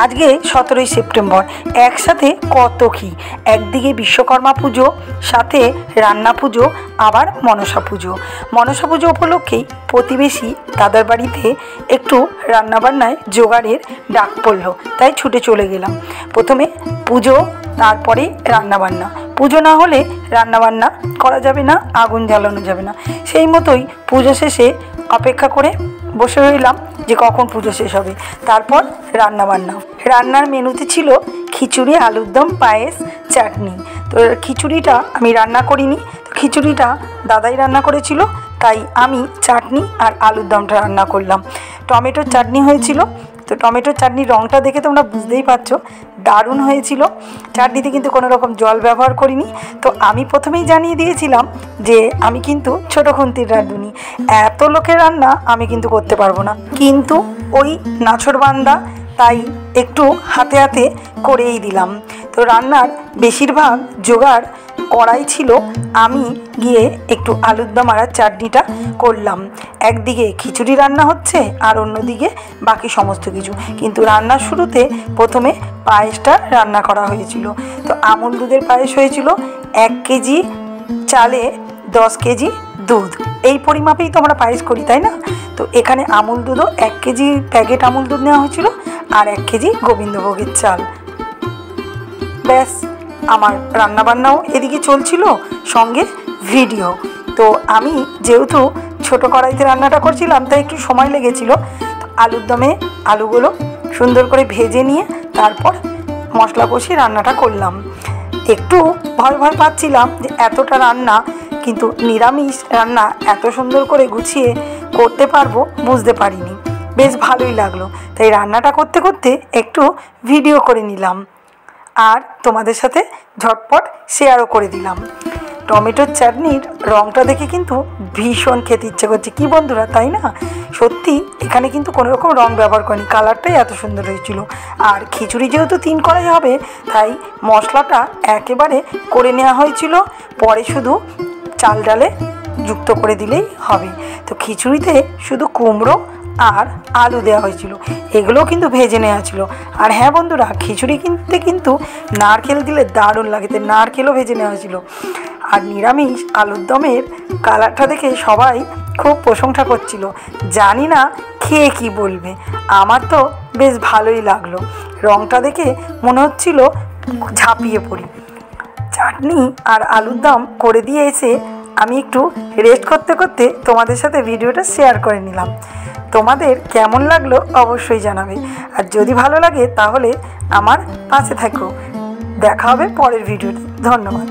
আজকে 17ই সেপ্টেম্বর, একসাথে কত কি, একদিকে বিশ্বকর্মা পুজো, সাথে রান্না পুজো, আবার মনসা পুজো। মনসা পুজো উপলক্ষেই প্রতিবেশী দাদার বাড়িতে একটু রান্নাবান্নায় জোগাড়ের ডাক পড়লো, তাই ছুটে চলে গেলাম। প্রথমে পুজো, তারপরে রান্নাবান্না। পুজো না হলে রান্নাবান্না করা যাবে না, আগুন জ্বালানো যাবে না। সেই মতোই পুজো শেষে অপেক্ষা করে বসে রইলাম যে কখন পুজো শেষ হবে। তারপর রান্নাবান্না। রান্নার মেনুতে ছিল খিচুড়ি, আলুর দম, পায়েস, চাটনি। তো খিচুড়িটা আমি রান্না করিনি, তো খিচুড়িটা দাদাই রান্না করেছিল, তাই আমি চাটনি আর আলুর দমটা রান্না করলাম। টমেটোর চাটনি হয়েছিল, তো টমেটোর চাটনির রঙটা দেখে তোমরা বুঝতেই পারছো দারুণ হয়েছিল। চাটনিতে কিন্তু কোনো রকম জল ব্যবহার করিনি। তো আমি প্রথমেই জানিয়ে দিয়েছিলাম যে আমি কিন্তু ছোটো খুন্তির রাঁধুনি, এত লোকের রান্না আমি কিন্তু করতে পারবো না। কিন্তু ওই নাছোড়বান্দা, তাই একটু হাতে হাতে করেই দিলাম। তো রান্নার বেশিরভাগ জোগাড় করাই ছিল, আমি গিয়ে একটু আলুর দম আর চাটনিটা করলাম। একদিকে খিচুড়ি রান্না হচ্ছে আর অন্যদিকে বাকি সমস্ত কিছু। কিন্তু রান্নার শুরুতে প্রথমে পায়েসটা রান্না করা হয়েছিল। তো আমুল দুধের পায়েস হয়েছিল। 1 কেজি চালে 10 কেজি দুধ, এই পরিমাপেই তো আমরা পায়েস করি, তাই না? তো এখানে আমুল দুধও 1 কেজি প্যাকেট আমুল দুধ নেওয়া হয়েছিল, আর 1 কেজি গোবিন্দভোগের চাল। ব্যাস, আমার রান্নাবান্নাও এদিকে চলছিল, সঙ্গে ভিডিও। তো আমি যেহেতু ছোটো কড়াইতে রান্নাটা করছিলাম, তাই একটু সময় লেগেছিল। তো আলুর দমে আলুগুলো সুন্দর করে ভেজে নিয়ে তারপর মশলা কষিয়ে রান্নাটা করলাম। একটু ভয় ভয় পাচ্ছিলাম যে এতটা রান্না, কিন্তু নিরামিষ রান্না এত সুন্দর করে গুছিয়ে করতে পারবো বুঝতে পারিনি। বেশ ভালোই লাগলো, তাই রান্নাটা করতে করতে একটু ভিডিও করে নিলাম আর তোমাদের সাথে ঝটপট শেয়ারও করে দিলাম। টমেটোর চাটনির রঙটা দেখে কিন্তু ভীষণ খেতে ইচ্ছে করছে, কি বন্ধুরা, তাই না? সত্যি এখানে কিন্তু কোনো রকম রঙ ব্যবহার করিনি, কালারটাই এত সুন্দর হয়েছিল। আর খিচুড়ি যেহেতু 3 কড়াই হবে, তাই মশলাটা একেবারে করে নেওয়া হয়েছিল, পরে শুধু চাল ডালে যুক্ত করে দিলেই হবে। তো খিচুড়িতে শুধু কুমড়ো আর আলু দেওয়া হয়েছিল, এগুলোও কিন্তু ভেজে নেওয়া ছিল। আর হ্যাঁ বন্ধুরা, খিচুড়ি কিনতে কিন্তু নারকেল দিলে দারুণ লাগে, তাই নারকেলও ভেজে নেওয়া হয়েছিল। আর নিরামিষ আলুর দমের কালারটা দেখে সবাই খুব প্রশংসা করছিল, জানি না খেয়ে কি বলবে। আমার তো বেশ ভালোই লাগলো, রঙটা দেখে মনে হচ্ছিল ঝাঁপিয়ে পড়ি। চাটনি আর আলুর দম করে দিয়ে এসে আমি একটু রেস্ট করতে করতে তোমাদের সাথে ভিডিওটা শেয়ার করে নিলাম। তোমাদের কেমন লাগলো অবশ্যই জানাবে, আর যদি ভালো লাগে তাহলে আমার পাশে থাকো। দেখা হবে পরের ভিডিওতে। ধন্যবাদ।